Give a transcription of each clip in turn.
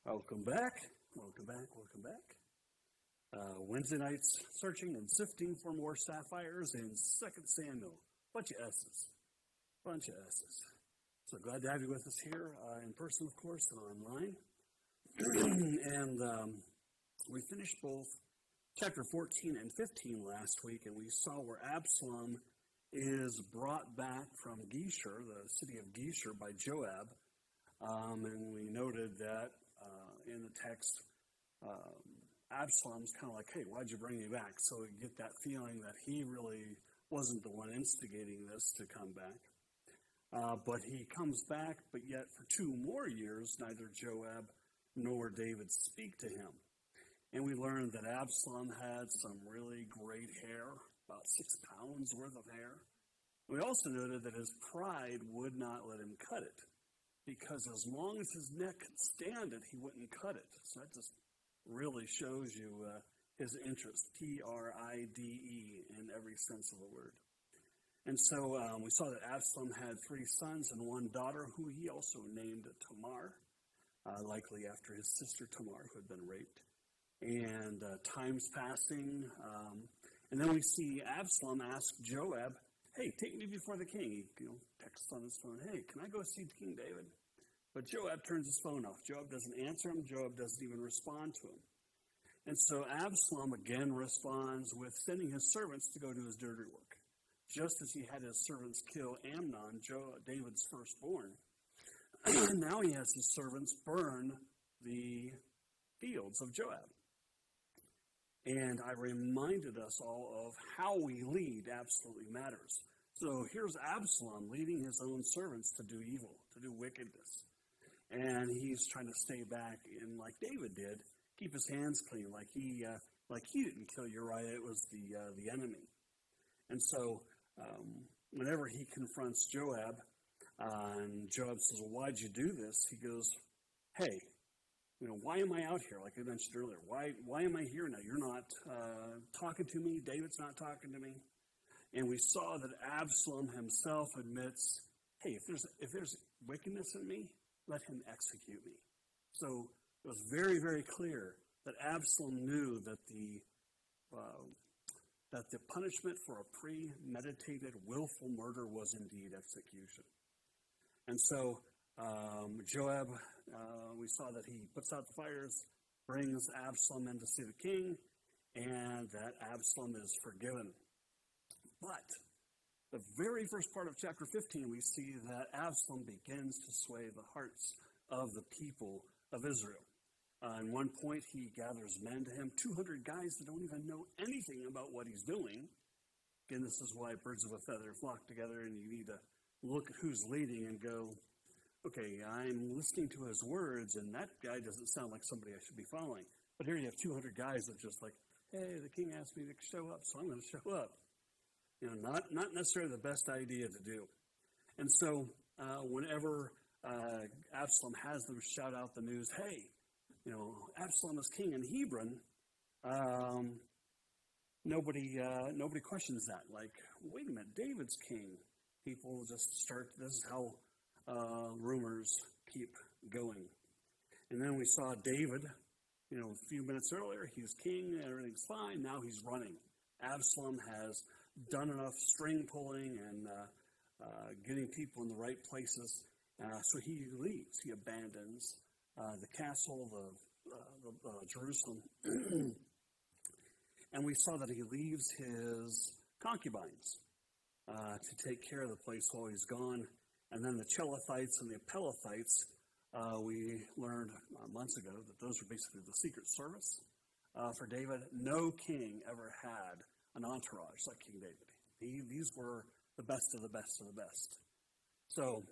Welcome back. Welcome back. Welcome back. Wednesday nights searching and sifting for more sapphires in 2 Samuel. Bunch of S's. Bunch of S's. So glad to have you with us here in person, of course, and online. and we finished both chapter 14 and 15 last week, and we saw where Absalom is brought back from Geshur, the city of Geshur, by Joab. And we noted that in the text, Absalom's kind of like, hey, why'd you bring me back? So we get that feeling that he really wasn't the one instigating this to come back. But he comes back, but yet for 2 more years, neither Joab nor David speak to him. And we learned that Absalom had some really great hair, about 6 pounds worth of hair. We also noted that his pride would not let him cut it, because as long as his neck could stand it, he wouldn't cut it. So that just really shows you his interest, Pride in every sense of the word. And so we saw that Absalom had 3 sons and 1 daughter, who he also named Tamar, likely after his sister Tamar, who had been raped. And time's passing, and then we see Absalom ask Joab, hey, take me before the king. He texts on his phone, hey, can I go see King David? But Joab turns his phone off. Joab doesn't answer him. Joab doesn't even respond to him. And so Absalom again responds with sending his servants to go do his dirty work, just as he had his servants kill Amnon, David's firstborn. Now he has his servants burn the fields of Joab. And I reminded us all of how we lead absolutely matters. So here's Absalom leading his own servants to do evil, to do wickedness. And he's trying to stay back in, like David did, keep his hands clean, like he didn't kill Uriah, it was the enemy. And so whenever he confronts Joab, and Joab says, well, why'd you do this? He goes, hey, why am I out here? Like I mentioned earlier, why am I here now? You're not talking to me. David's not talking to me. And we saw that Absalom himself admits, hey, if there's wickedness in me, let him execute me. So it was very, very clear that Absalom knew that the punishment for a premeditated, willful murder was indeed execution. And so Joab, we saw that he puts out the fires, brings Absalom in to see the king, and that Absalom is forgiven. But the very first part of chapter 15, we see that Absalom begins to sway the hearts of the people of Israel. At one point, he gathers men to him, 200 guys that don't even know anything about what he's doing. Again, this is why birds of a feather flock together, and you need to look at who's leading and go, okay, I'm listening to his words, and that guy doesn't sound like somebody I should be following. But here you have 200 guys that just like, hey, the king asked me to show up, so I'm going to show up. Not necessarily the best idea to do. And so whenever Absalom has them shout out the news, hey, Absalom is king in Hebron, nobody questions that. Like, wait a minute, David's king. People just start, this is how rumors keep going. And then we saw David, a few minutes earlier, he was king, everything's fine, now he's running. Absalom has done enough string pulling and getting people in the right places, so he leaves, he abandons the castle of Jerusalem. And we saw that he leaves his concubines to take care of the place while he's gone. And then the Chelethites and the Pelethites, we learned months ago that those were basically the secret service for David. No king ever had an entourage like King David. These were the best of the best of the best. So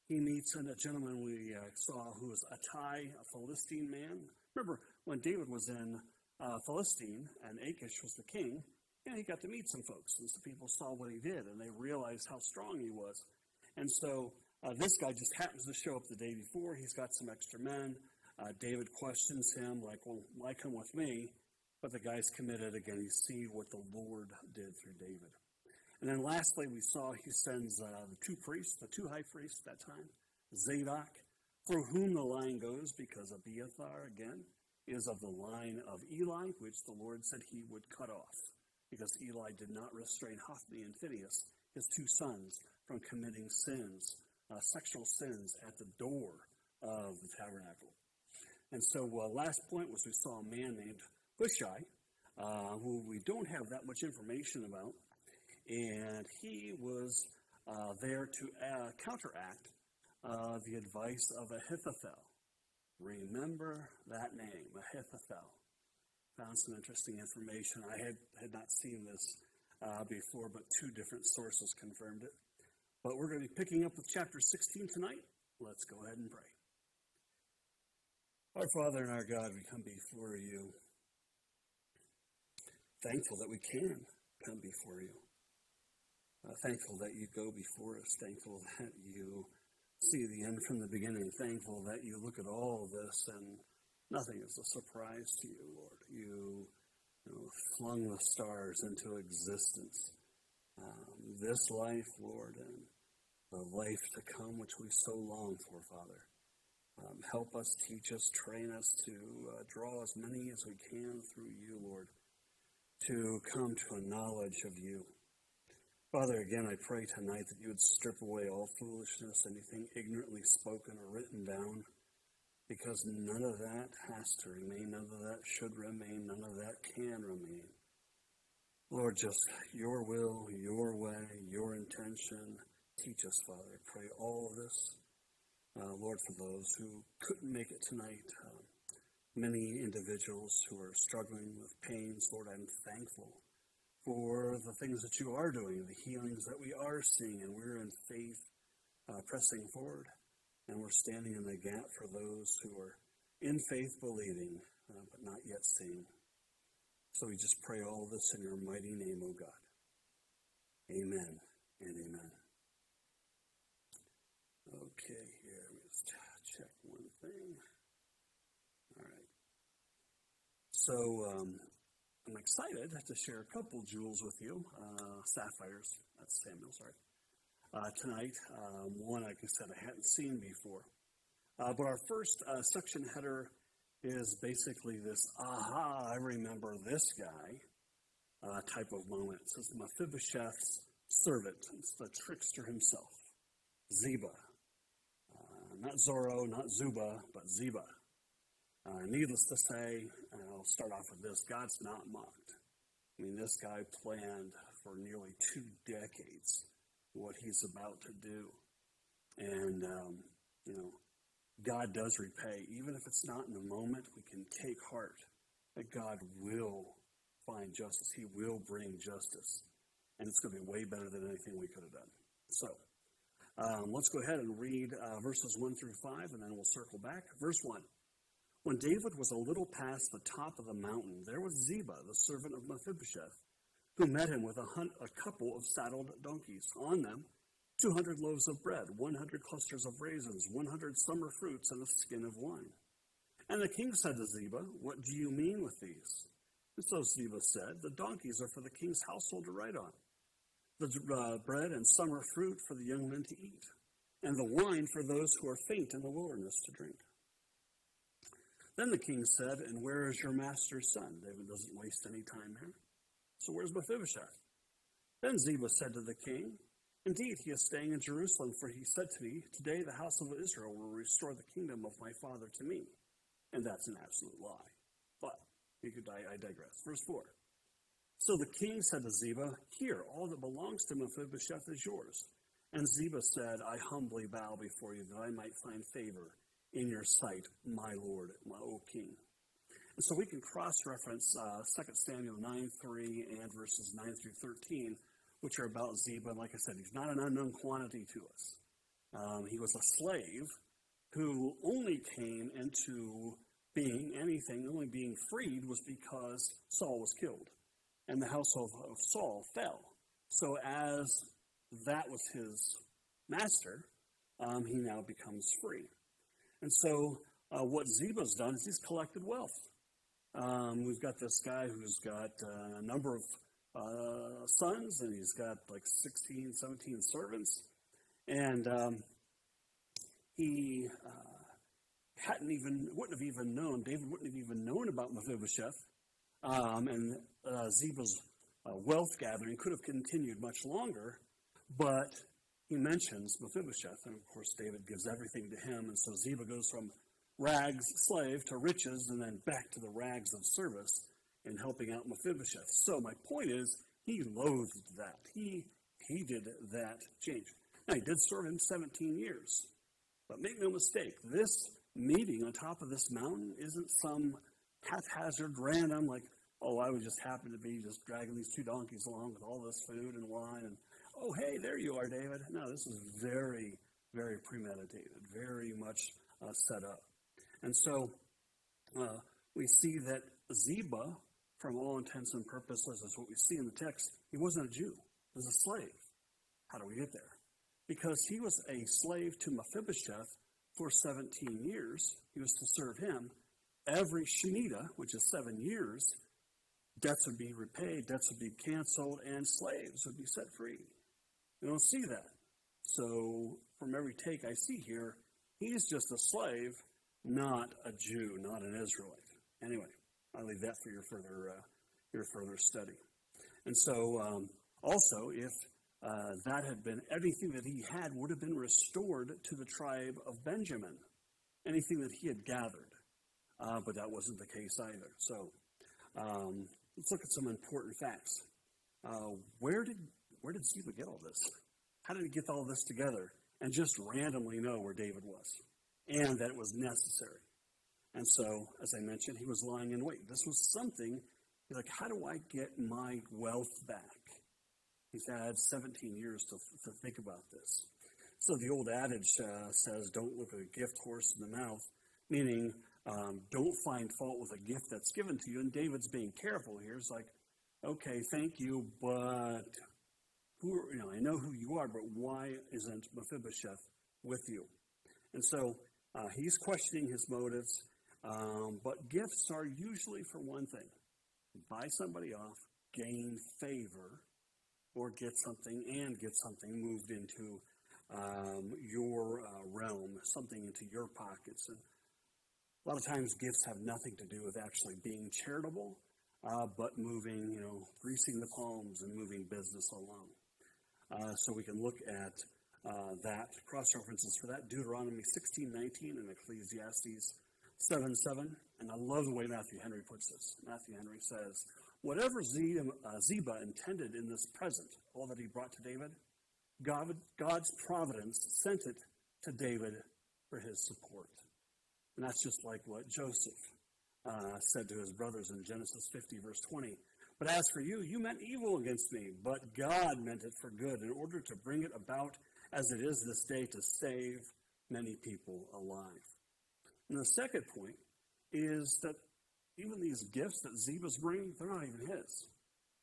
he meets a gentleman we saw who was Attai, a Philistine man. Remember, when David was in Philistine and Achish was the king, he got to meet some folks. And so people saw what he did, and they realized how strong he was. And so this guy just happens to show up the day before. He's got some extra men. David questions him, like, well, why come with me? But the guy's committed. Again, you see what the Lord did through David. And then lastly, we saw he sends the 2 priests, the 2 high priests at that time, Zadok For whom the line goes, because Abiathar, again, is of the line of Eli, which the Lord said he would cut off, because Eli did not restrain Hophni and Phinehas, his two sons, from committing sins, sexual sins at the door of the tabernacle. And so last point was we saw a man named Hushai, who we don't have that much information about, and he was there to counteract the advice of Ahithophel. Remember that name, Ahithophel. Found some interesting information. I had not seen this before, but two different sources confirmed it. But we're going to be picking up with chapter 16 tonight. Let's go ahead and pray. Our Father and our God, we come before you, thankful that we can come before you. Thankful that you go before us. Thankful that you see the end from the beginning. Thankful that you look at all of this and nothing is a surprise to you, Lord. You flung the stars into existence. This life, Lord, and the life to come, which we so long for, Father. Help us, teach us, train us to draw as many as we can through you, Lord, to come to a knowledge of you. Father, again, I pray tonight that you would strip away all foolishness, anything ignorantly spoken or written down, because none of that has to remain, none of that should remain, none of that can remain. Lord, just your will, your way, your intention. Teach us, Father. I pray all of this. Lord, for those who couldn't make it tonight, many individuals who are struggling with pains, Lord, I'm thankful for the things that you are doing, the healings that we are seeing, and we're in faith pressing forward, and we're standing in the gap for those who are in faith believing, but not yet seeing. So we just pray all this in your mighty name, O God. Amen and amen. Okay, here, let me just check one thing. All right. So, I'm excited to share a couple jewels with you, sapphires, that's Samuel, sorry, tonight. One, like I said, I hadn't seen before. But our first section header is basically this, aha, I remember this guy type of moment. It says, Mephibosheth's servant, it's the trickster himself, Ziba. Not Zorro, not Zuba, but Ziba. Needless to say, and I'll start off with this, God's not mocked. I mean, this guy planned for nearly 2 decades what he's about to do. And, God does repay. Even if it's not in the moment, we can take heart that God will find justice. He will bring justice. And it's going to be way better than anything we could have done. So, let's go ahead and read verses 1 through 5, and then we'll circle back. Verse 1. When David was a little past the top of the mountain, there was Ziba, the servant of Mephibosheth, who met him with a couple of saddled donkeys. On them, 200 loaves of bread, 100 clusters of raisins, 100 summer fruits, and a skin of wine. And the king said to Ziba, "What do you mean with these?" And so Ziba said, "The donkeys are for the king's household to ride on, the bread and summer fruit for the young men to eat, and the wine for those who are faint in the wilderness to drink." Then the king said, "And where is your master's son?" David doesn't waste any time here. "So where's Mephibosheth?" Then Ziba said to the king, "Indeed, he is staying in Jerusalem, for he said to me, 'Today the house of Israel will restore the kingdom of my father to me.'" And that's an absolute lie. But I digress. Verse 4. So the king said to Ziba, "Here, all that belongs to Mephibosheth is yours." And Ziba said, "I humbly bow before you that I might find favor in your sight, my lord, my O king." And so we can cross-reference 2 Samuel 9:3 and verses 9 through 13, which are about Ziba. And like I said, he's not an unknown quantity to us. He was a slave who only came into being anything, only being freed was because Saul was killed. And the household of Saul fell. So as that was his master, he now becomes free. And so what Ziba's done is he's collected wealth. We've got this guy who's got a number of sons, and he's got like 16, 17 servants. And he wouldn't have even known, David wouldn't have even known about Mephibosheth, and Ziba's wealth gathering could have continued much longer, but he mentions Mephibosheth, and of course David gives everything to him, and so Ziba goes from rags, slave, to riches, and then back to the rags of service in helping out Mephibosheth. So my point is, he loathed that. He hated that change. Now, he did serve him 17 years, but make no mistake, this meeting on top of this mountain isn't some haphazard, random, like, oh, I would just happen to be just dragging these 2 donkeys along with all this food and wine, and, oh, hey, there you are, David. No, this is very, very premeditated, very much set up. And so we see that Ziba, from all intents and purposes, as what we see in the text, he wasn't a Jew. He was a slave. How do we get there? Because he was a slave to Mephibosheth for 17 years. He was to serve him. Every Shemitah, which is 7 years, debts would be repaid, debts would be canceled, and slaves would be set free. We don't see that. So from every take I see here, he's just a slave, not a Jew, not an Israelite. Anyway, I'll leave that for your further study. And so also, if that had been, anything that he had would have been restored to the tribe of Benjamin, anything that he had gathered. But that wasn't the case either. So let's look at some important facts. Where did Ziba get all this? How did he get all this together and just randomly know where David was and that it was necessary? And so, as I mentioned, he was lying in wait. This was something, he's like, how do I get my wealth back? He's had 17 years to think about this. So the old adage says, don't look a gift horse in the mouth, meaning don't find fault with a gift that's given to you. And David's being careful here. It's like, okay, thank you, but I know who you are, but why isn't Mephibosheth with you? And so he's questioning his motives, but gifts are usually for one thing: buy somebody off, gain favor, or get something moved into your realm, something into your pockets. And a lot of times gifts have nothing to do with actually being charitable, but moving, greasing the palms and moving business along. So we can look at that, cross-references for that, Deuteronomy 16:19 and Ecclesiastes 7:7. And I love the way Matthew Henry puts this. Matthew Henry says, whatever Ziba intended in this present, all that he brought to David, God's providence sent it to David for his support. And that's just like what Joseph said to his brothers in Genesis 50, verse 20. But as for you, you meant evil against me, but God meant it for good in order to bring it about as it is this day to save many people alive. And the second point is that even these gifts that Ziba's bringing, they're not even his.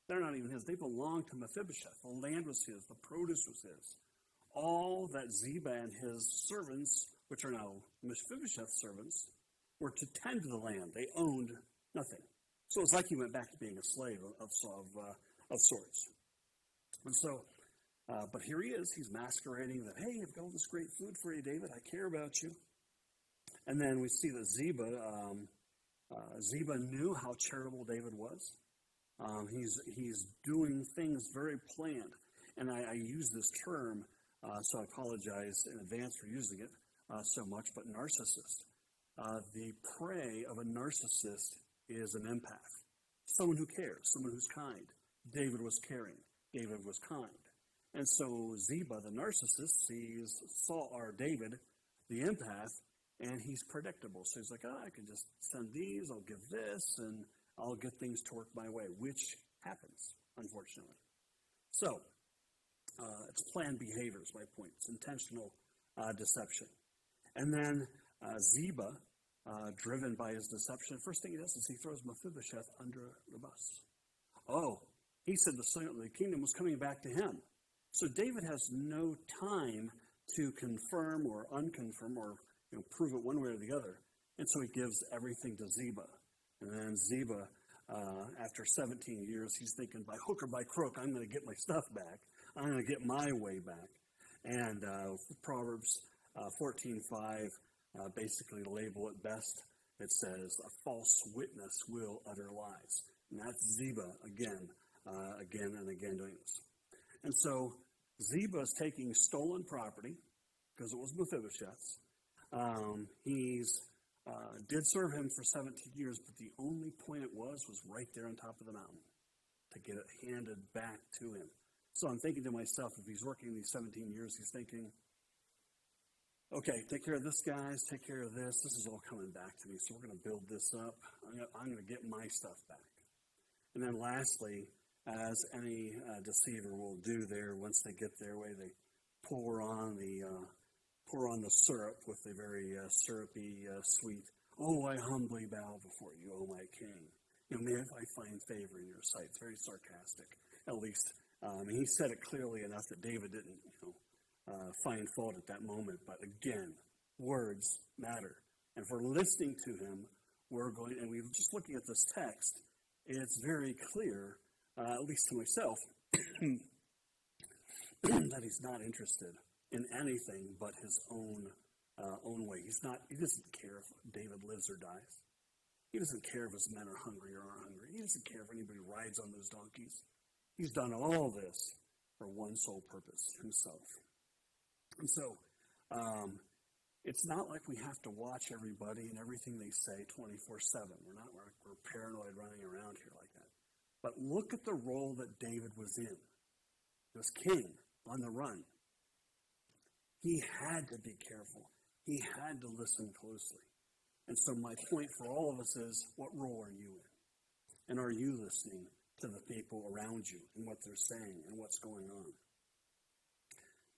They're not even his. They belong to Mephibosheth. The land was his. The produce was his. All that Ziba and his servants, which are now Mephibosheth's servants, were to tend to the land. They owned nothing. So it's like he went back to being a slave of sorts. And so, but here he is. He's masquerading that, hey, I've got all this great food for you, David. I care about you. And then we see that Ziba knew how charitable David was. He's doing things very planned. And I use this term, so I apologize in advance for using it so much, but narcissist. The prey of a narcissist is an empath. Someone who cares, someone who's kind. David was caring. David was kind. And so Ziba, the narcissist, saw our David, the empath, and he's predictable. So he's like, I can just send these, I'll give this, and I'll get things to work my way, which happens, unfortunately. So, it's planned behavior is my point. It's intentional deception. And then Ziba, driven by his deception, first thing he does is he throws Mephibosheth under the bus. Oh, he said the kingdom was coming back to him. So David has no time to confirm or unconfirm or prove it one way or the other. And so he gives everything to Ziba. And then Ziba, after 17 years, he's thinking, by hook or by crook, I'm going to get my stuff back. I'm going to get my way back. And Proverbs 14:5 basically label it best. It says, a false witness will utter lies. And that's Ziba again and again doing this. And so Ziba is taking stolen property, because it was Mephibosheth's. He's did serve him for 17 years, but the only point it was right there on top of the mountain to get it handed back to him. So I'm thinking to myself, if he's working these 17 years, he's thinking, okay, take care of this, guys, take care of this. This is all coming back to me, so we're going to build this up. I'm going to get my stuff back. And then lastly, as any deceiver will do there, once they get their way, they pour on the syrup with a very syrupy, sweet, "Oh, I humbly bow before you, O my king. May I find favor in your sight." It's very sarcastic. At least, he said it clearly enough that David didn't, find fault at that moment. But again, words matter. And if we're listening to him, and we're just looking at this text, it's very clear, at least to myself, that he's not interested in anything but his own way. He doesn't care if David lives or dies. He doesn't care if his men are hungry or aren't hungry. He doesn't care if anybody rides on those donkeys. He's done all this for one sole purpose, himself. And so, it's not like we have to watch everybody and everything they say 24/7. We're paranoid running around here like that. But look at the role that David was in. He was king on the run. He had to be careful. He had to listen closely. And so my point for all of us is, what role are you in? And are you listening to the people around you and what they're saying and what's going on?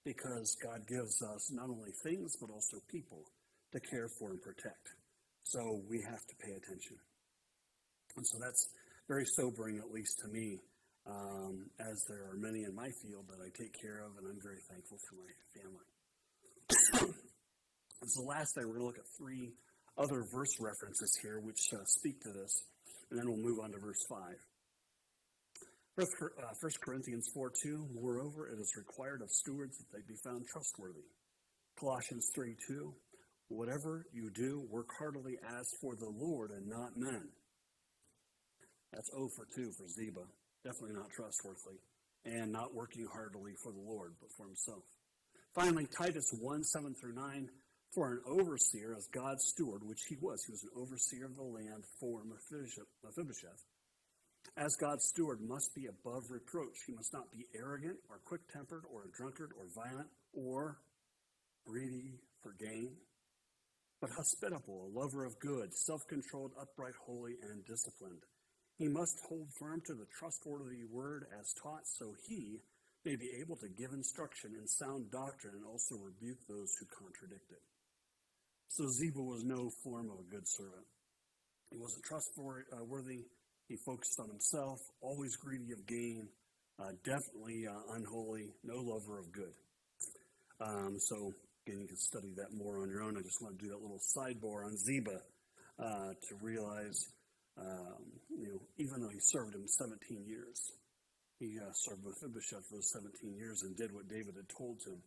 Because God gives us not only things, but also people to care for and protect. So we have to pay attention. And so that's very sobering, at least to me, as there are many in my field that I take care of, and I'm very thankful for my family. And so last night, we're going to look at 3 other verse references here which speak to this, and then we'll move on to verse 5. 1 Corinthians 4:2, moreover, it is required of stewards that they be found trustworthy. Colossians 3:2, whatever you do, work heartily as for the Lord and not men. That's 0 for 2 for Ziba. Definitely not trustworthy, and not working heartily for the Lord, but for himself. Finally, Titus 1:7-9, for an overseer as God's steward, which he was an overseer of the land for Mephibosheth. As God's steward must be above reproach. He must not be arrogant or quick-tempered or a drunkard or violent or greedy for gain, but hospitable, a lover of good, self-controlled, upright, holy, and disciplined. He must hold firm to the trustworthy word as taught, so he may be able to give instruction in sound doctrine and also rebuke those who contradict it. So Ziba was no form of a good servant. He wasn't trustworthy. He focused on himself, always greedy of gain, definitely unholy, no lover of good. So, again, you can study that more on your own. I just want to do that little sidebar on Ziba to realize, even though he served him 17 years, he served Mephibosheth those 17 years and did what David had told him.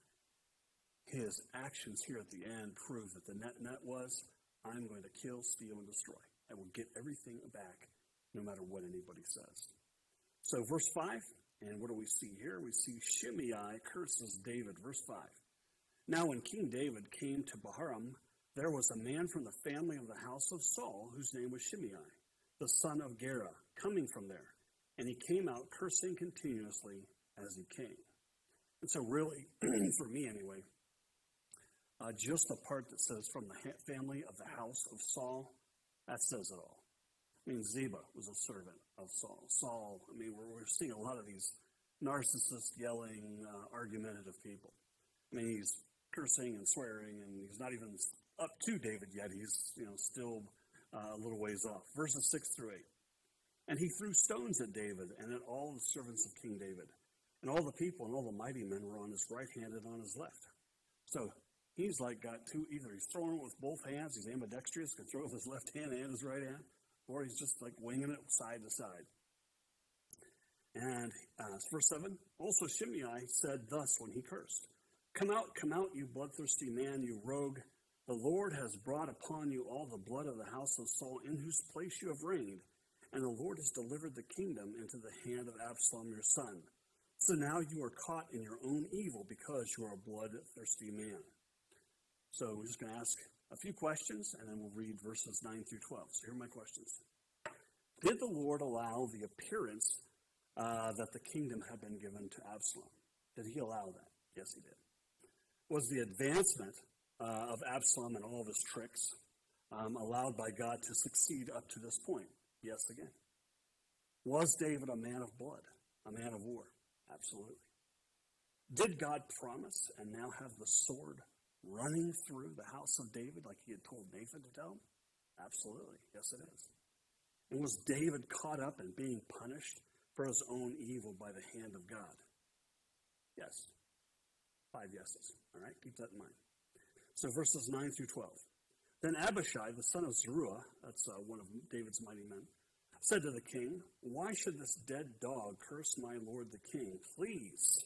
His actions here at the end prove that the net was, I'm going to kill, steal, and destroy. I will get everything back, no matter what anybody says. So verse 5, and what do we see here? We see Shimei curses David. Verse 5. Now when King David came to Bahurim, there was a man from the family of the house of Saul, whose name was Shimei, the son of Gera, coming from there. And he came out cursing continuously as he came. And so really, for me anyway, just the part that says from the family of the house of Saul, that says it all. I mean, Ziba was a servant of Saul. Saul, we're seeing a lot of these narcissist, yelling, argumentative people. He's cursing and swearing, and he's not even up to David yet. He's, still a little ways off. Verses 6-8. And he threw stones at David and at all the servants of King David. And all the people and all the mighty men were on his right hand and on his left. So he's got two, either he's throwing it with both hands, he's ambidextrous, can throw it with his left hand and his right hand, or he's just winging it side to side. And verse 7, also Shimei said thus when he cursed, come out, you bloodthirsty man, you rogue, The Lord has brought upon you all the blood of the house of Saul, in whose place you have reigned, and the Lord has delivered the kingdom into the hand of Absalom your son. So now you are caught in your own evil because you are a bloodthirsty man. So we're just going to ask a few questions, and then we'll read verses 9 through 12. So here are my questions. Did the Lord allow the appearance that the kingdom had been given to Absalom? Did he allow that? Yes, he did. Was the advancement of Absalom and all of his tricks allowed by God to succeed up to this point? Yes, again. Was David a man of blood, a man of war? Absolutely. Did God promise and now have the sword running through the house of David like he had told Nathan to tell him? Absolutely. Yes, it is. And was David caught up in being punished for his own evil by the hand of God? Yes. 5 yeses. All right, keep that in mind. So verses 9 through 12. Then Abishai, the son of Zeruiah, that's one of David's mighty men, said to the king, "Why should this dead dog curse my lord the king? Please,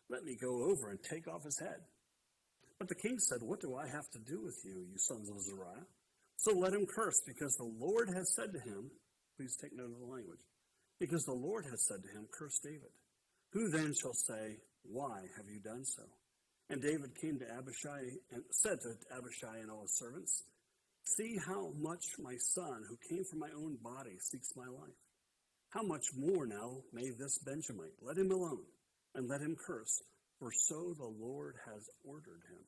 let me go over and take off his head." But the king said, "What do I have to do with you, you sons of Zeruiah? So let him curse, because the Lord has said to him," please take note of the language, "because the Lord has said to him, curse David. Who then shall say, why have you done so?" And David came to Abishai and said to Abishai and all his servants, "See how much my son, who came from my own body, seeks my life. How much more now may this Benjamite? Let him alone, and let him curse, for so the Lord has ordered him.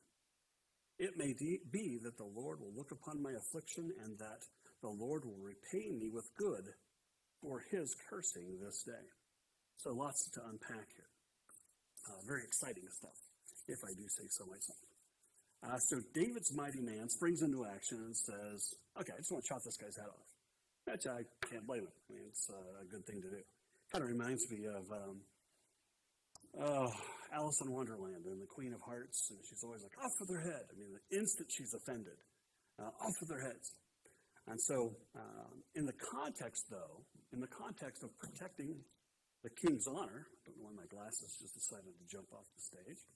It may be that the Lord will look upon my affliction, and that the Lord will repay me with good for his cursing this day." So lots to unpack here. Very exciting stuff, if I do say so myself. So David's mighty man springs into action and says, "Okay, I just want to chop this guy's head off." Which I can't blame him. I mean, it's a good thing to do. Kind of reminds me of Alice in Wonderland and the Queen of Hearts, and she's always like, "Off with their head." I mean, the instant she's offended, off with their heads. And so, in the context of protecting the king's honor, I don't know why my glasses just decided to jump off the stage.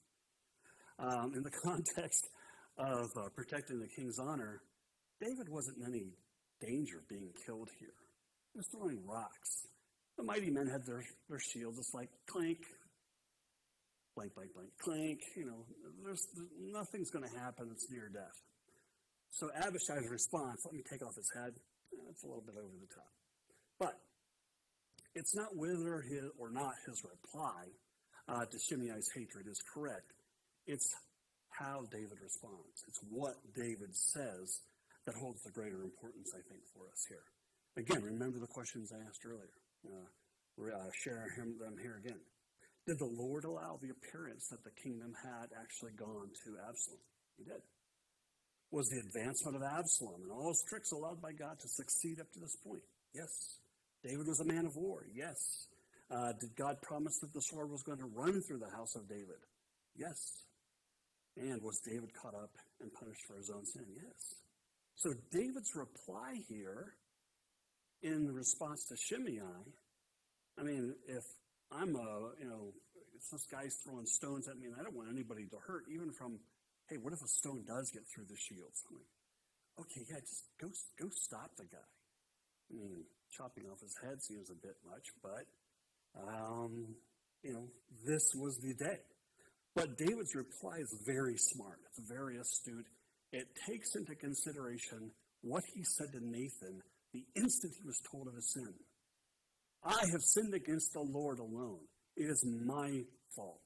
In the context of protecting the king's honor, David wasn't in any danger of being killed here. He was throwing rocks. The mighty men had their shields. It's like clank, blank, blank, blank, clank. You know, nothing's going to happen. It's near death. So Abishai's response, "Let me take off his head," that's a little bit over the top. But it's not whether his or not his reply to Shimei's hatred is correct. It's how David responds. It's what David says that holds the greater importance, I think, for us here. Again, remember the questions I asked earlier. Share them here again. Did the Lord allow the appearance that the kingdom had actually gone to Absalom? He did. Was the advancement of Absalom and all his tricks allowed by God to succeed up to this point? Yes. David was a man of war. Yes. Did God promise that the sword was going to run through the house of David? Yes. And was David caught up and punished for his own sin? Yes. So David's reply here in response to Shimei, I mean, if I'm if this guy's throwing stones at me and I don't want anybody to hurt, even from, hey, what if a stone does get through the shields? I'm like, okay, yeah, just go stop the guy. I mean, chopping off his head seems a bit much, but, this was the day. But David's reply is very smart. It's very astute. It takes into consideration what he said to Nathan the instant he was told of his sin. "I have sinned against the Lord alone. It is my fault.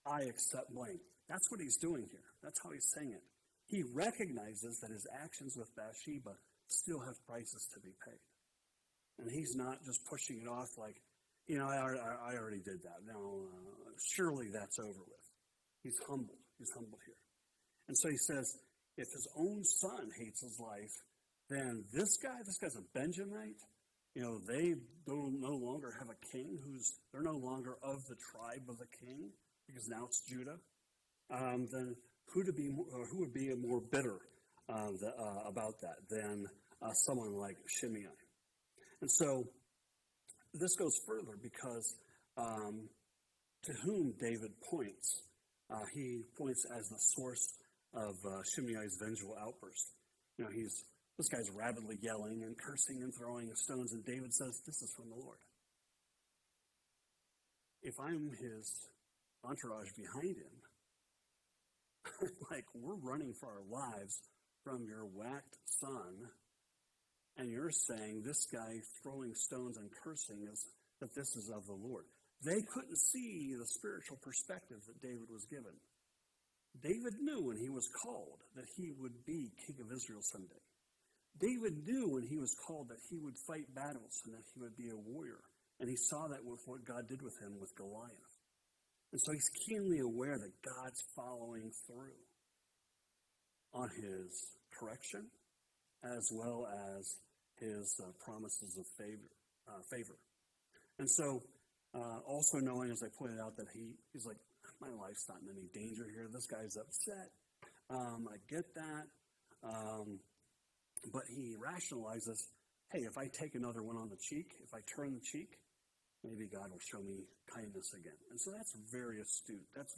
I accept blame." That's what he's doing here. That's how he's saying it. He recognizes that his actions with Bathsheba still have prices to be paid. And he's not just pushing it off like, I already did that. No, surely that's over with. He's humbled. He's humbled here. And so he says, if his own son hates his life, then this guy's a Benjamite. They don't no longer have a king they're no longer of the tribe of the king, because now it's Judah. Then who would be more bitter about that than someone like Shimei? And so this goes further because to whom David points, he points as the source of Shimei's vengeful outburst. This guy's rapidly yelling and cursing and throwing stones, and David says, this is from the Lord. If I'm his entourage behind him, like, we're running for our lives from your whacked son, and you're saying this guy throwing stones and cursing that this is of the Lord. They couldn't see the spiritual perspective that David was given. David knew when he was called that he would be king of Israel someday. David knew when he was called that he would fight battles and that he would be a warrior. And he saw that with what God did with him with Goliath. And so he's keenly aware that God's following through on his correction as well as his promises of favor. And so also knowing, as I pointed out, that he's like, my life's not in any danger here. This guy's upset. I get that. But he rationalizes, hey, if I take another one on the cheek, if I turn the cheek, maybe God will show me kindness again. And so that's very astute. That's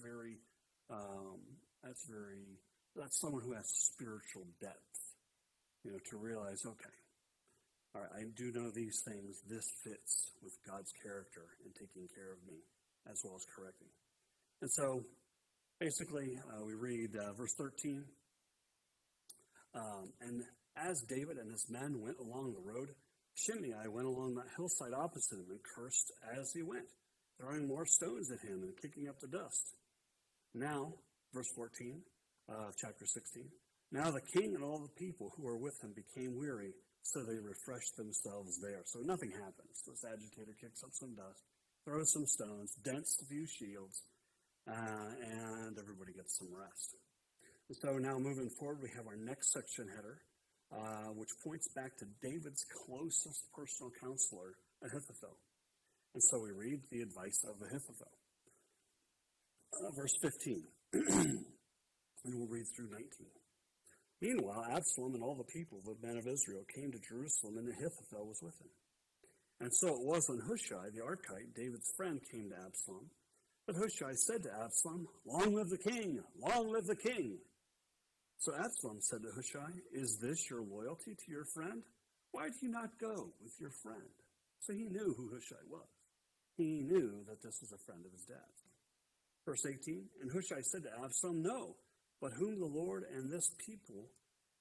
someone who has spiritual depth, to realize, okay, all right, I do know these things. This fits with God's character in taking care of me as well as correcting. And so basically we read verse 13. And as David and his men went along the road, Shimei went along that hillside opposite him and cursed as he went, throwing more stones at him and kicking up the dust. Now, verse 14 of chapter 16, now the king and all the people who were with him became weary, so they refreshed themselves there. So nothing happens. This agitator kicks up some dust, throws some stones, dents a few shields, and everybody gets some rest. And so now moving forward, we have our next section header, which points back to David's closest personal counselor, Ahithophel. And so we read the advice of Ahithophel. Verse 15, and we'll read through 19. Meanwhile, Absalom and all the people, the men of Israel, came to Jerusalem, and Ahithophel was with him. And so it was when Hushai, the Archite, David's friend, came to Absalom. But Hushai said to Absalom, long live the king! Long live the king! So Absalom said to Hushai, is this your loyalty to your friend? Why do you not go with your friend? So he knew who Hushai was. He knew that this was a friend of his dad's. Verse 18, and Hushai said to Absalom, no, but whom the Lord and this people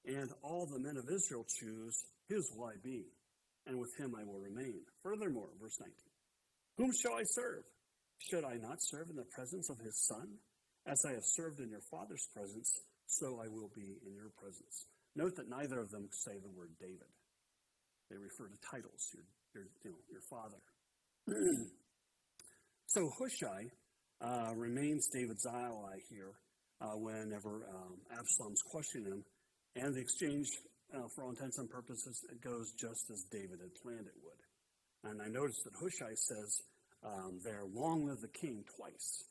and all the men of Israel choose, his will I be, and with him I will remain. Furthermore, verse 19, whom shall I serve? Should I not serve in the presence of his son? As I have served in your father's presence, so I will be in your presence. Note that neither of them say the word David. They refer to titles, your father. So Hushai remains David's ally here whenever Absalom's questioning him, and the exchange, for all intents and purposes, it goes just as David had planned it would. And I noticed that Hushai says there, long live the king, twice,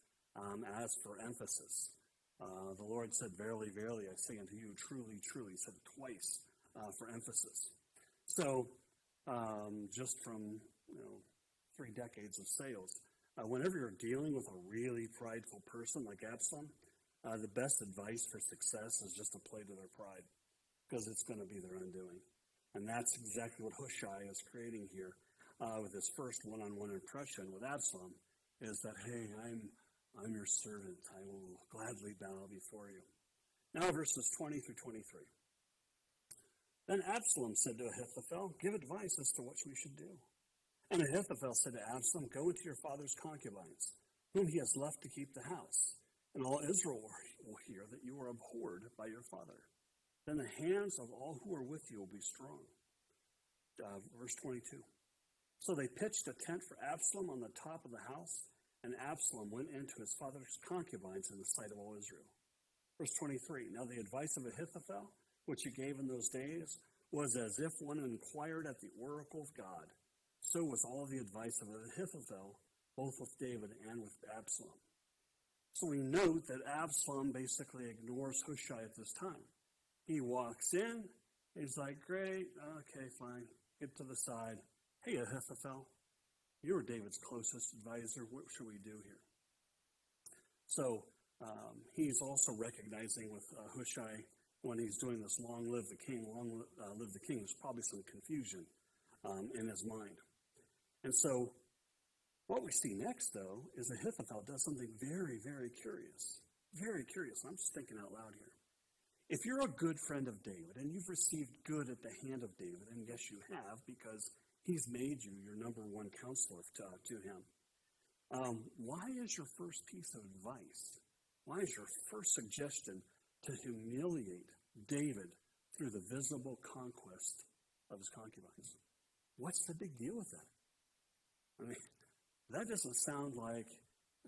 as for emphasis. The Lord said, verily, verily, I say unto you, truly, truly, said it twice for emphasis. So just from 3 decades of sales, whenever you're dealing with a really prideful person like Absalom, the best advice for success is just to play to their pride, because it's going to be their undoing. And that's exactly what Hushai is creating here with his first one-on-one impression with Absalom, is that, hey, I'm your servant. I will gladly bow before you. Now verses 20 through 23. Then Absalom said to Ahithophel, give advice as to what we should do. And Ahithophel said to Absalom, go into your father's concubines, whom he has left to keep the house. And all Israel will hear that you are abhorred by your father. Then the hands of all who are with you will be strong. Verse 22. So they pitched a tent for Absalom on the top of the house, and Absalom went into his father's concubines in the sight of all Israel. Verse 23. Now the advice of Ahithophel, which he gave in those days, was as if one inquired at the oracle of God. So was all the advice of Ahithophel, both with David and with Absalom. So we note that Absalom basically ignores Hushai at this time. He walks in, he's like, great, okay, fine, get to the side. Hey, Ahithophel, you're David's closest advisor. What should we do here? So He's also recognizing with Hushai, when he's doing this long live the king, there's probably some confusion in his mind. And so what we see next, though, is Ahithophel does something very, very curious. Very curious. I'm just thinking out loud here. If you're a good friend of David, and you've received good at the hand of David, and yes, you have, because he's made you your number one counselor to him, why is your first piece of advice, why is your first suggestion to humiliate David through the visible conquest of his concubines? What's the big deal with that? I mean, that doesn't sound like,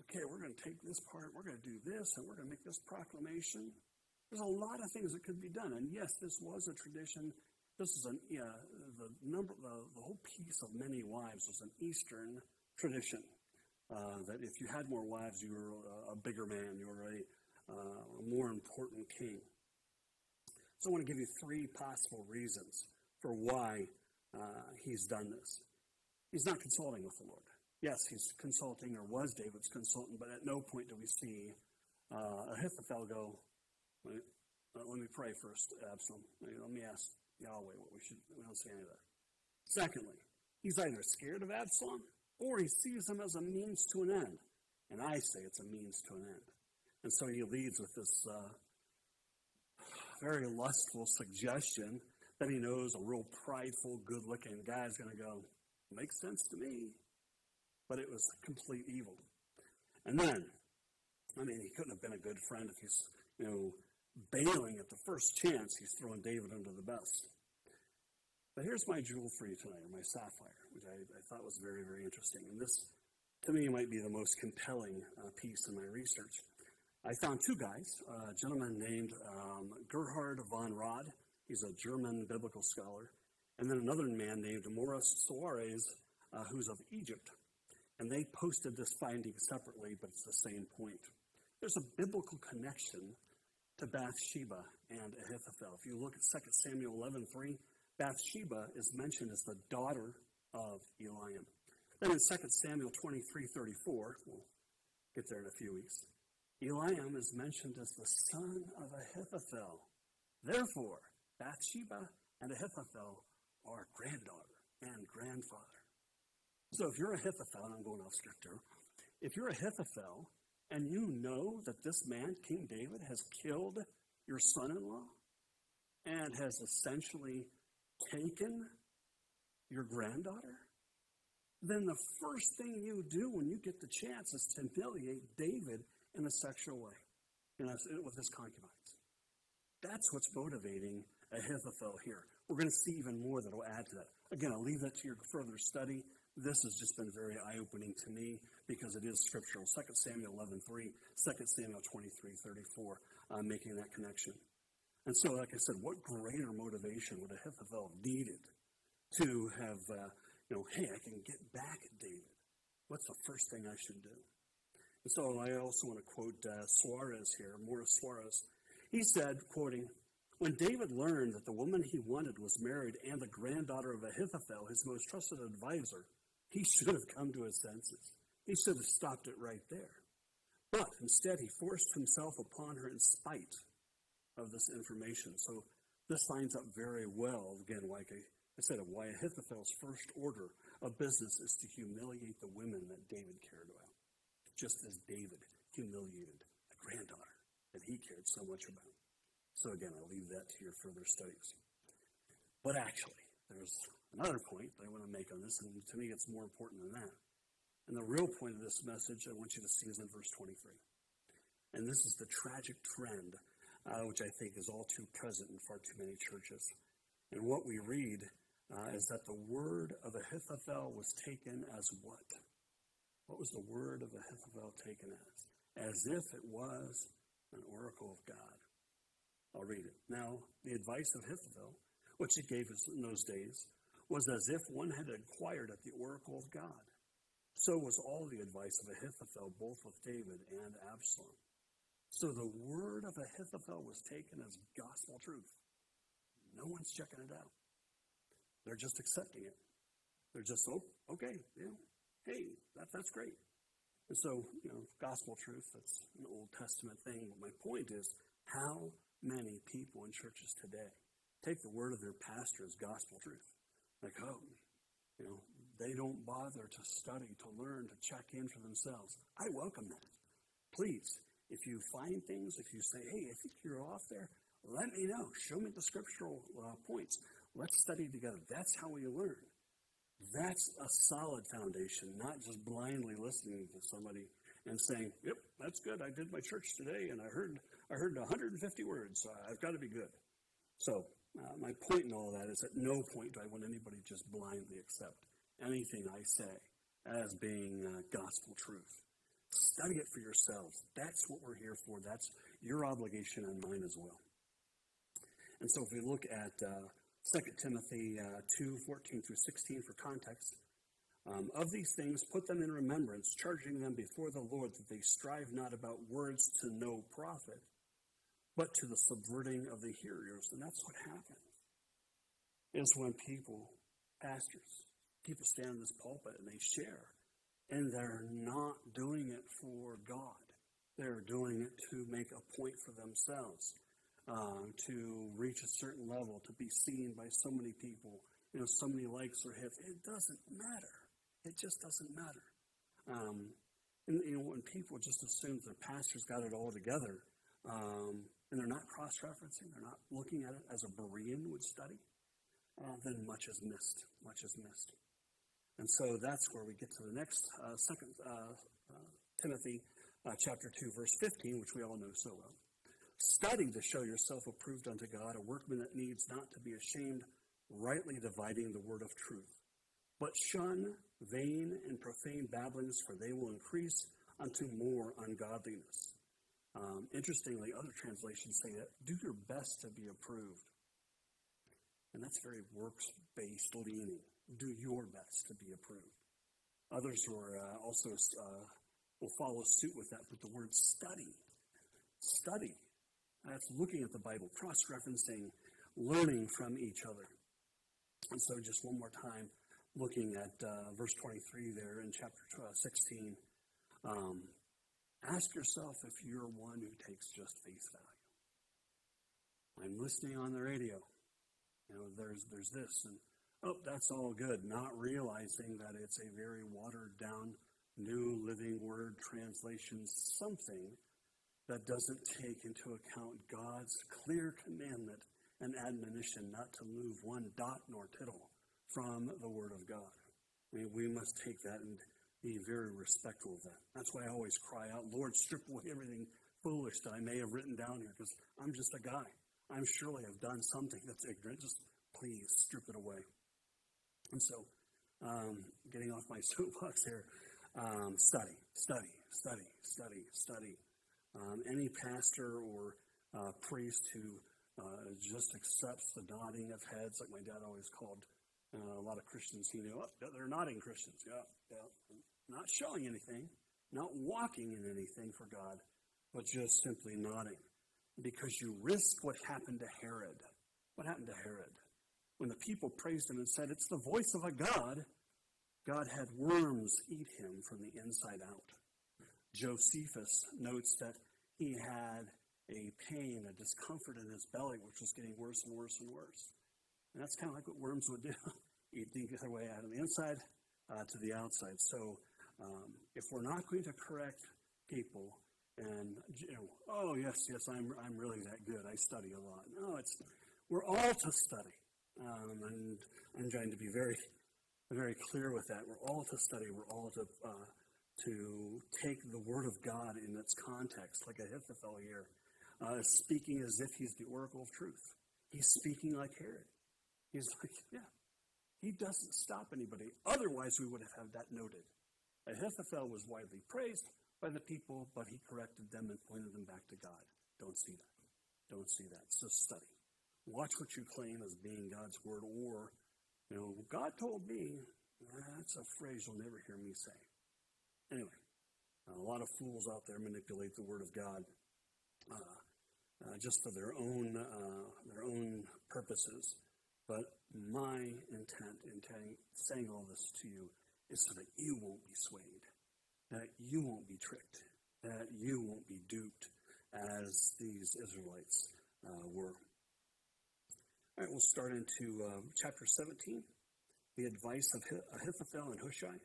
okay, we're going to take this part, we're going to do this, and we're going to make this proclamation. There's a lot of things that could be done. And yes, this was a tradition. This is the whole piece of many wives was an Eastern tradition. That if you had more wives, you were a bigger man, you were a more important king. So I want to give you three possible reasons for why he's done this. He's not consulting with the Lord. Yes, he's consulting, or was David's consultant, but at no point do we see Ahithophel go, let me pray first, Absalom. Let me ask Yahweh what we should. We don't see any of that. Secondly, he's either scared of Absalom or he sees him as a means to an end. And I say it's a means to an end. And so he leads with this very lustful suggestion that he knows a real prideful, good-looking guy is going to go, makes sense to me. But it was complete evil. And then, he couldn't have been a good friend if he's, bailing at the first chance. He's throwing David under the bus. But here's my jewel for you tonight, or my sapphire, which I thought was very, very interesting. And this, to me, might be the most compelling piece in my research. I found two guys, a gentleman named Gerhard von Rad. He's a German biblical scholar. And then another man named Morris Suarez, who's of Egypt. And they posted this finding separately, but it's the same point. There's a biblical connection to Bathsheba and Ahithophel. If you look at 2 Samuel 11:3, Bathsheba is mentioned as the daughter of Eliam. Then in 2 Samuel 23:34, we'll get there in a few weeks, Eliam is mentioned as the son of Ahithophel. Therefore, Bathsheba and Ahithophel are granddaughter and grandfather. So if you're Ahithophel, and I'm going off script here, if you're Ahithophel and you know that this man, King David, has killed your son-in-law and has essentially taken your granddaughter, then the first thing you do when you get the chance is to humiliate David in a sexual way, with his concubines. That's what's motivating Ahithophel here. We're going to see even more that will add to that. Again, I'll leave that to your further study. This has just been very eye-opening to me because it is scriptural. 2 Samuel 11:3, 2 Samuel 23:34, making that connection. And so, like I said, what greater motivation would Ahithophel have needed to have, hey, I can get back at David. What's the first thing I should do? And so I also want to quote Suarez here, Morris Suarez. He said, quoting, "When David learned that the woman he wanted was married and the granddaughter of Ahithophel, his most trusted advisor, he should have come to his senses. He should have stopped it right there. But instead, he forced himself upon her in spite of this information." So this lines up very well, again, like I said, of why Ahithophel's first order of business is to humiliate the women that David cared about, just as David humiliated the granddaughter that he cared so much about. So again, I'll leave that to your further studies. But actually, there's another point that I want to make on this, and to me it's more important than that. And the real point of this message I want you to see is in verse 23. And this is the tragic trend, which I think is all too present in far too many churches. And what we read is that the word of Ahithophel was taken as what? What was the word of Ahithophel taken as? As if it was an oracle of God. I'll read it. Now, the advice of Ahithophel, which he gave us in those days, was as if one had inquired at the oracle of God. So was all the advice of Ahithophel, both with David and Absalom. So the word of Ahithophel was taken as gospel truth. No one's checking it out. They're just accepting it. They're just, okay, hey, that's great. And so, gospel truth, that's an Old Testament thing. But my point is, how many people in churches today take the word of their pastor as gospel truth? Like, they don't bother to study, to learn, to check in for themselves. I welcome that. Please, if you find things, if you say, hey, I think you're off there, let me know. Show me the scriptural points. Let's study together. That's how we learn. That's a solid foundation, not just blindly listening to somebody and saying, yep, that's good. I did my church today, and I heard 150 words, so I've got to be good. So my point in all of that is at no point do I want anybody just blindly accept anything I say as being gospel truth. Study it for yourselves. That's what we're here for. That's your obligation and mine as well. And so if we look at 2 Timothy 2:14 through 16 for context, of these things put them in remembrance, charging them before the Lord that they strive not about words to no profit, but to the subverting of the hearers. And that's what happens, is when pastors, people stand in this pulpit and they share, and they're not doing it for God. They're doing it to make a point for themselves, to reach a certain level, to be seen by so many people, so many likes or hits. It doesn't matter. It just doesn't matter. And when people just assume their pastor's got it all together, and they're not cross-referencing, they're not looking at it as a Berean would study, then much is missed. Much is missed. And so that's where we get to the next 2 Timothy chapter 2, verse 15, which we all know so well. Study to show yourself approved unto God, a workman that needs not to be ashamed, rightly dividing the word of truth. But shun vain and profane babblings, for they will increase unto more ungodliness. Interestingly, other translations say that do your best to be approved. And that's very works-based leaning. Do your best to be approved. Others also will follow suit with that with the word study. Study. That's looking at the Bible, cross-referencing, learning from each other. And so just one more time, looking at verse 23 there in chapter 16, ask yourself if you're one who takes just face value. I'm listening on the radio. There's this, and that's all good, not realizing that it's a very watered-down, New Living Word translation, something that doesn't take into account God's clear commandment and admonition not to move one dot nor tittle from the Word of God. We must take that and be very respectful of that. That's why I always cry out, Lord, strip away everything foolish that I may have written down here, because I'm just a guy. I'm surely have done something that's ignorant. Just please strip it away. And so, getting off my soapbox here, study. Any pastor or priest who just accepts the nodding of heads, like my dad always called a lot of Christians he knew, they're nodding Christians. Yeah. Not showing anything, not walking in anything for God, but just simply nodding. Because you risk what happened to Herod. What happened to Herod? When the people praised him and said, it's the voice of a God, God had worms eat him from the inside out. Josephus notes that he had a pain, a discomfort in his belly, which was getting worse and worse and worse. And that's kind of like what worms would do. Eating their way out of the inside to the outside. So if we're not going to correct people and, oh, yes, I'm really that good. I study a lot. No, we're all to study. And I'm trying to be very, very clear with that. We're all to study. We're all to take the Word of God in its context, like Ahithophel here, speaking as if he's the oracle of truth. He's speaking like Herod. He's like, yeah, he doesn't stop anybody. Otherwise, we would have had that noted. Ahithophel was widely praised by the people, but he corrected them and pointed them back to God. Don't see that. Don't see that. So study. Watch what you claim as being God's word, or, God told me. That's a phrase you'll never hear me say. Anyway, a lot of fools out there manipulate the word of God just for their own purposes. But my intent in saying all this to you is so that you won't be swayed. that you won't be tricked, that you won't be duped as these Israelites were. All right, we'll start into chapter 17, the advice of Ahithophel and Hushai.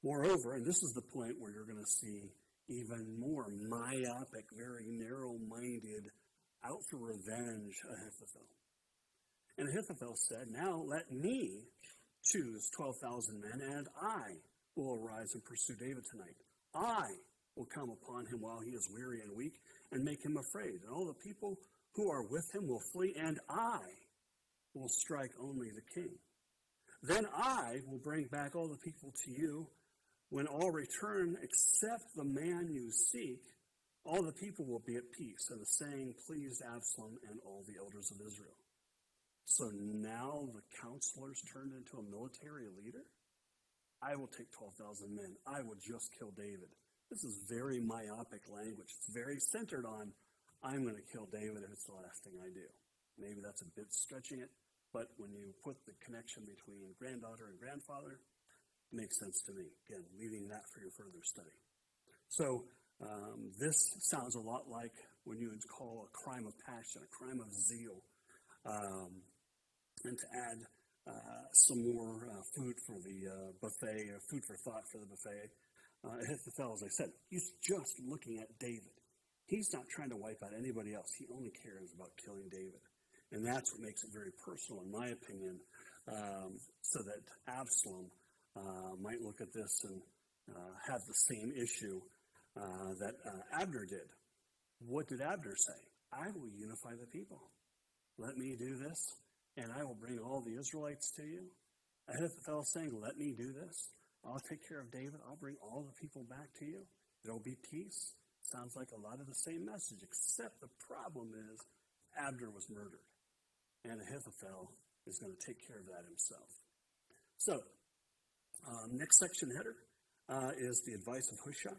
Moreover, and this is the point where you're going to see even more myopic, very narrow-minded, out for revenge Ahithophel. And Ahithophel said, now let me choose 12,000 men, and I will arise and pursue David tonight. I will come upon him while he is weary and weak, and make him afraid. And all the people who are with him will flee, and I will strike only the king. Then I will bring back all the people to you. When all return except the man you seek, all the people will be at peace. And the saying pleased Absalom and all the elders of Israel. So now the counselors turned into a military leader? I will take 12,000 men. I will just kill David. This is very myopic language. It's very centered on, I'm going to kill David if it's the last thing I do. Maybe that's a bit stretching it, but when you put the connection between granddaughter and grandfather, it makes sense to me. Again, leaving that for your further study. So this sounds a lot like when you would call a crime of passion, a crime of zeal. And to add some more food for the buffet, or food for thought for the buffet, Ahithophel, as I said, he's just looking at David. He's not trying to wipe out anybody else. He only cares about killing David. And that's what makes it very personal, in my opinion, so that Absalom might look at this and have the same issue that Abner did. What did Abner say? I will unify the people. Let me do this, and I will bring all the Israelites to you. Ahithophel is saying, let me do this. I'll take care of David. I'll bring all the people back to you. There will be peace. Sounds like a lot of the same message, except the problem is Abner was murdered. And Ahithophel is going to take care of that himself. So, next section header is the advice of Hushai,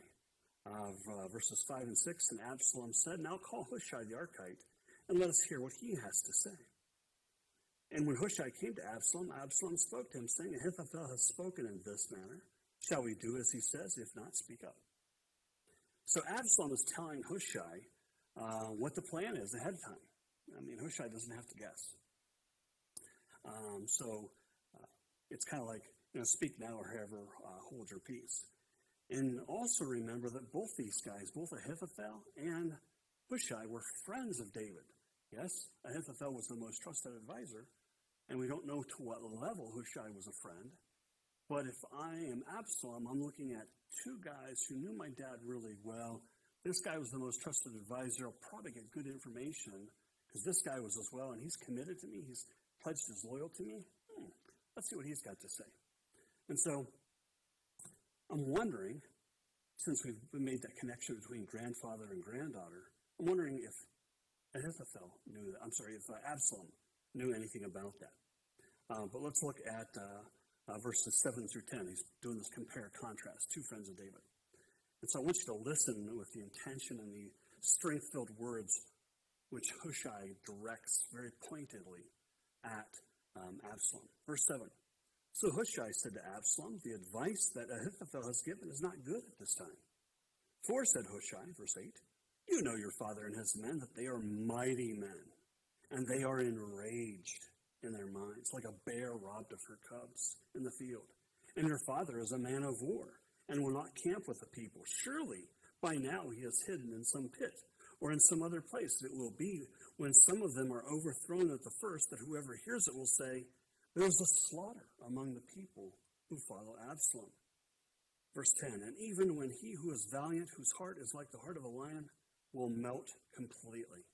verses 5 and 6. And Absalom said, now call Hushai the Archite, and let us hear what he has to say. And when Hushai came to Absalom, Absalom spoke to him, saying, Ahithophel has spoken in this manner. Shall we do as he says? If not, speak up. So Absalom is telling Hushai what the plan is ahead of time. I mean, Hushai doesn't have to guess. It's kind of like, speak now or ever hold your peace. And also remember that both these guys, both Ahithophel and Hushai, were friends of David. Yes, Ahithophel was the most trusted advisor, and we don't know to what level Hushai was a friend. But if I am Absalom, I'm looking at two guys who knew my dad really well. This guy was the most trusted advisor. I'll probably get good information because this guy was as well, and he's committed to me. He's pledged his loyalty to me. Let's see what he's got to say. And so I'm wondering, since we've made that connection between grandfather and granddaughter, I'm wondering if Ahithophel knew that. If Absalom knew anything about that. But let's look at verses 7 through 10. He's doing this compare-contrast, two friends of David. And so I want you to listen with the intention and the strength-filled words which Hushai directs very pointedly at Absalom. Verse 7. So Hushai said to Absalom, the advice that Ahithophel has given is not good at this time. For, said Hushai, verse 8, you know your father and his men, that they are mighty men, and they are enraged in their minds, like a bear robbed of her cubs in the field. And your father is a man of war, and will not camp with the people. Surely, by now he is hidden in some pit, or in some other place. It will be, when some of them are overthrown at the first, that whoever hears it will say, there is a slaughter among the people who follow Absalom. Verse 10, and even when he who is valiant, whose heart is like the heart of a lion, will melt completely.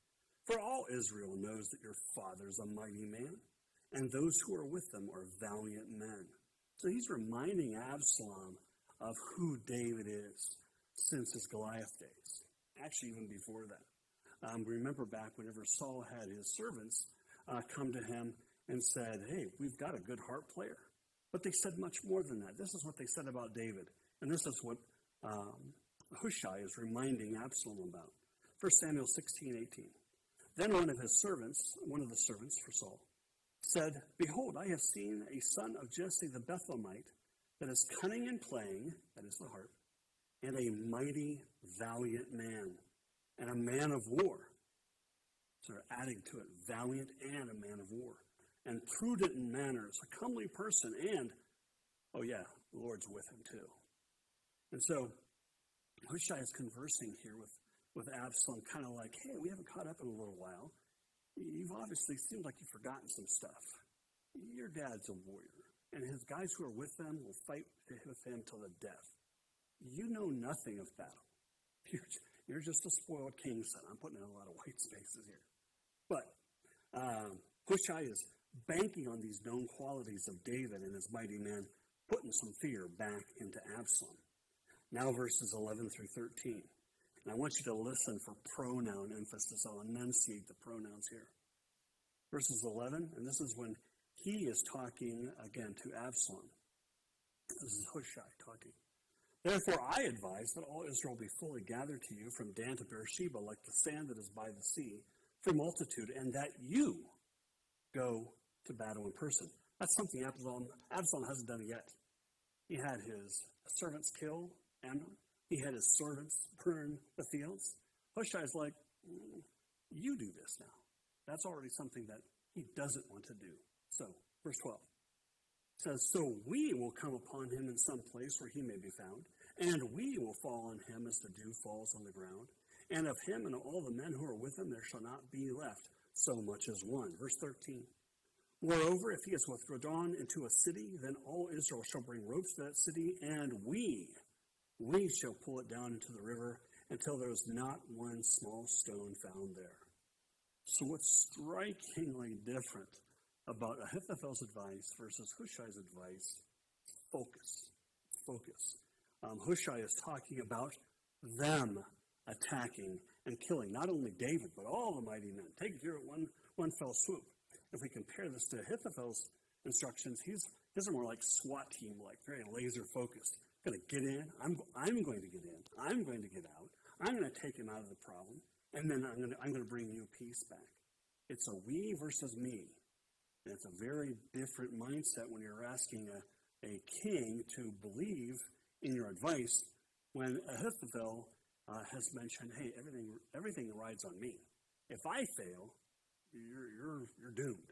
For all Israel knows that your father is a mighty man, and those who are with them are valiant men. So he's reminding Absalom of who David is since his Goliath days. Actually, even before that. Remember back whenever Saul had his servants come to him and said, hey, we've got a good harp player. But they said much more than that. This is what they said about David. And this is what Hushai is reminding Absalom about. 1 Samuel 16:18. Then one of the servants for Saul, said, behold, I have seen a son of Jesse the Bethlehemite that is cunning in playing, that is the harp, and a mighty, valiant man, and a man of war. So they're adding to it, valiant and a man of war, and prudent in manners, a comely person, and, oh yeah, the Lord's with him too. And so Hushai is conversing here with Absalom, kind of like, hey, we haven't caught up in a little while. You've obviously seemed like you've forgotten some stuff. Your dad's a warrior, and his guys who are with him will fight with him till the death. You know nothing of battle. You're just a spoiled king's son. I'm putting in a lot of white spaces here. But Hushai is banking on these known qualities of David and his mighty men, putting some fear back into Absalom. Now verses 11 through 13. And I want you to listen for pronoun emphasis. I'll enunciate the pronouns here. Verses 11, and this is when he is talking again to Absalom. This is Hushai talking. Therefore I advise that all Israel be fully gathered to you from Dan to Beersheba, like the sand that is by the sea, for multitude, and that you go to battle in person. That's something Absalom hasn't done yet. He had his servants kill Amnon. He had his servants burn the fields. Hushai's like, you do this now. That's already something that he doesn't want to do. So, verse 12 says, so we will come upon him in some place where he may be found, and we will fall on him as the dew falls on the ground. And of him and all the men who are with him there shall not be left so much as one. Verse 13. Moreover, if he is withdrawn into a city, then all Israel shall bring ropes to that city, and we shall pull it down into the river until there is not one small stone found there. So what's strikingly different about Ahithophel's advice versus Hushai's advice? Focus. Hushai is talking about them attacking and killing not only David, but all the mighty men. Take care at one fell swoop. If we compare this to Ahithophel's instructions, his are more like SWAT team, like very laser focused. I'm going to get in. I'm going to get in. I'm going to get out. I'm going to take him out of the problem, and then I'm going to bring you peace back. It's a we versus me. And it's a very different mindset when you're asking a king to believe in your advice when Ahithophel has mentioned, hey, everything rides on me. If I fail, you're doomed.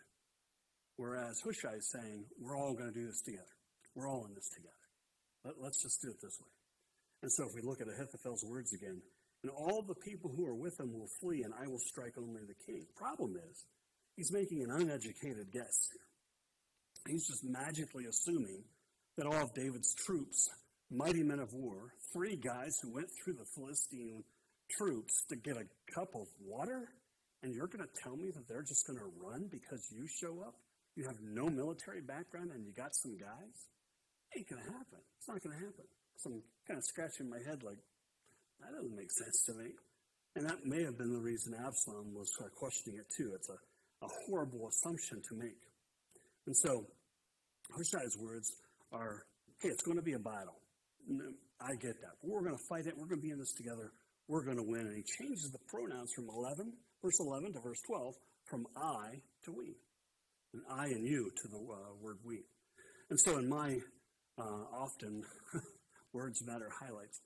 Whereas Hushai is saying, we're all going to do this together. We're all in this together. Let's just do it this way. And so if we look at Ahithophel's words again, and all the people who are with him will flee, and I will strike only the king. Problem is, he's making an uneducated guess here. He's just magically assuming that all of David's troops, mighty men of war, 3 guys who went through the Philistine troops to get a cup of water, and you're going to tell me that they're just going to run because you show up? You have no military background and you got some guys? It ain't going to happen. It's not going to happen. So I'm kind of scratching my head like, that doesn't make sense to me. And that may have been the reason Absalom was questioning it too. It's a horrible assumption to make. And so Hushai's words are, hey, it's going to be a battle. I get that. But we're going to fight it. We're going to be in this together. We're going to win. And he changes the pronouns from verse 11 to verse 12, from I to we. And I and you to the word we. And so in my often words matter highlights,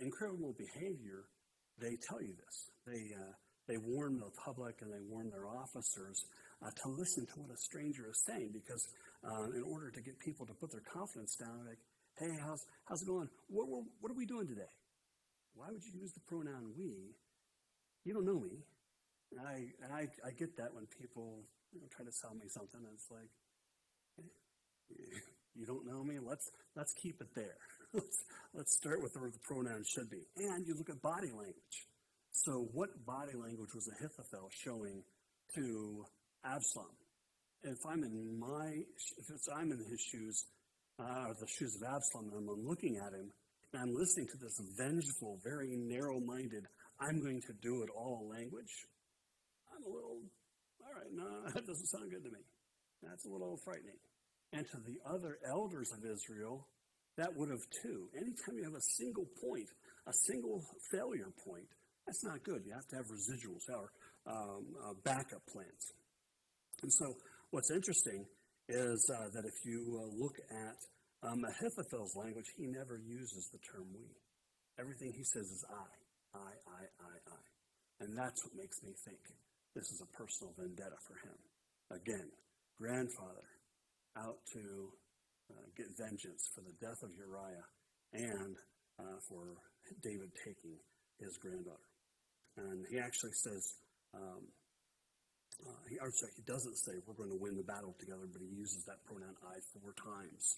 in criminal behavior, they tell you this. They warn the public and they warn their officers to listen to what a stranger is saying, because in order to get people to put their confidence down, like, hey, how's it going? What are we doing today? Why would you use the pronoun we? You don't know me. And I get that when people try to sell me something. And it's like, you don't know me? Let's keep it there. Let's start with where the pronoun should be. And you look at body language. So what body language was Ahithophel showing to Absalom? If I'm in his shoes, or the shoes of Absalom, and I'm looking at him, and I'm listening to this vengeful, very narrow-minded, I'm going to do it all language, I'm a little, all right, no, that doesn't sound good to me. That's a little frightening. And to the other elders of Israel, that would have too. Anytime you have a single point, a single failure point, that's not good. You have to have residuals or backup plans. And so what's interesting is that if you look at Ahithophel's language, he never uses the term we. Everything he says is I. And that's what makes me think this is a personal vendetta for him. Again, grandfather out to get vengeance for the death of Uriah and for David taking his granddaughter. And he actually says, he doesn't say we're going to win the battle together, but he uses that pronoun I 4 times,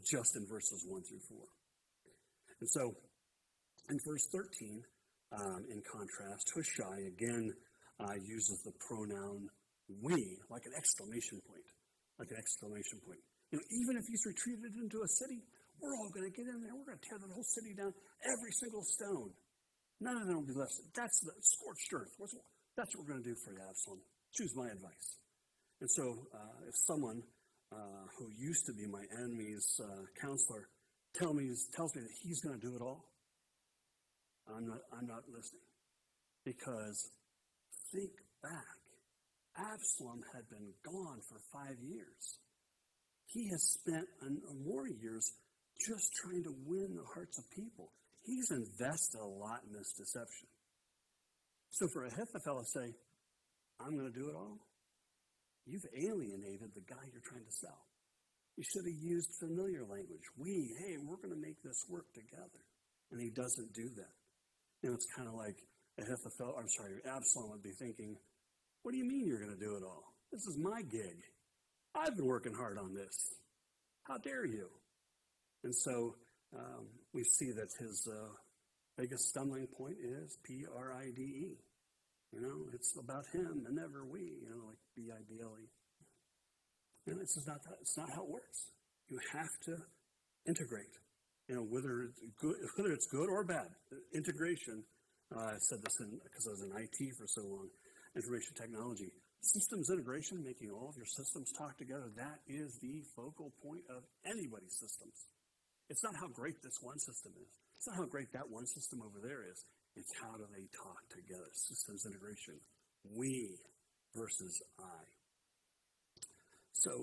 just in verses 1 through 4. And so, in verse 13, in contrast, Hushai again uses the pronoun we, like an exclamation point. You know, even if he's retreated into a city, we're all going to get in there. We're going to tear the whole city down, every single stone. None of them will be left. That's the scorched earth. That's what we're going to do for you, Absalom. Choose my advice. And so if someone who used to be my enemy's counselor tells me that he's going to do it all, I'm not listening. Because think back. Absalom had been gone for 5 years. He has spent more years just trying to win the hearts of people. He's invested a lot in this deception. So for Ahithophel to say, I'm going to do it all, you've alienated the guy you're trying to sell. You should have used familiar language. Hey, we're going to make this work together. And he doesn't do that. You know, it's kind of like Absalom would be thinking, what do you mean you're going to do it all? This is my gig. I've been working hard on this. How dare you? And so we see that his biggest stumbling point is pride. You know, it's about him and never we. You know, like bible. And it's not how it works. You have to integrate. You know, whether it's good or bad. Integration. I said this because I was in IT for so long. Information technology. Systems integration, making all of your systems talk together, that is the focal point of anybody's systems. It's not how great this one system is. It's not how great that one system over there is. It's how do they talk together. Systems integration. We versus I. So,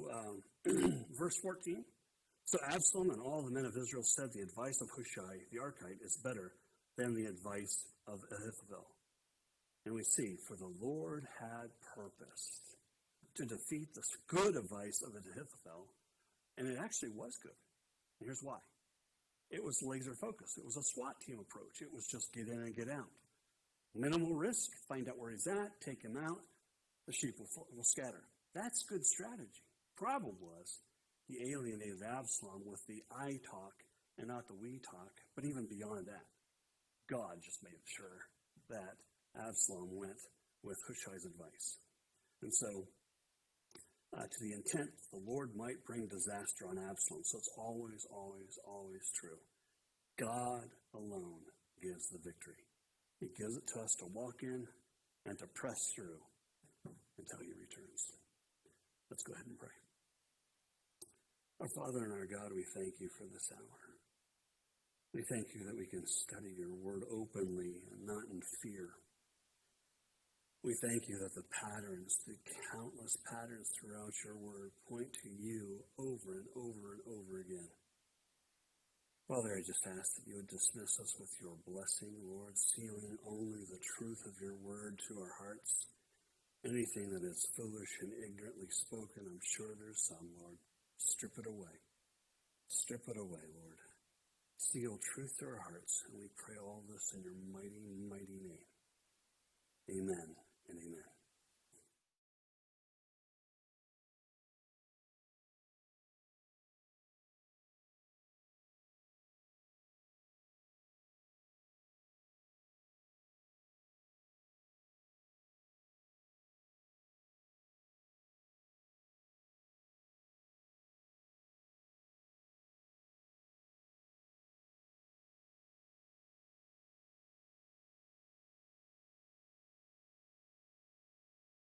verse 14. So Absalom and all the men of Israel said the advice of Hushai the Archite is better than the advice of Ahithophel. And we see, for the Lord had purposed to defeat this good advice of Ahithophel, and it actually was good. And here's why. It was laser focused. It was a SWAT team approach. It was just get in and get out. Minimal risk, find out where he's at, take him out, the sheep will scatter. That's good strategy. Problem was, he alienated Absalom with the I talk and not the we talk, but even beyond that, God just made sure that Absalom went with Hushai's advice. And so, to the intent the Lord might bring disaster on Absalom. So it's always, always, always true. God alone gives the victory. He gives it to us to walk in and to press through until he returns. Let's go ahead and pray. Our Father and our God, we thank you for this hour. We thank you that we can study your word openly and not in fear. We thank you that the countless patterns throughout your word point to you over and over and over again. Father, I just ask that you would dismiss us with your blessing, Lord, sealing only the truth of your word to our hearts. Anything that is foolish and ignorantly spoken, I'm sure there's some, Lord. Strip it away. Strip it away, Lord. Seal truth to our hearts, and we pray all this in your mighty, mighty name. Amen and amen.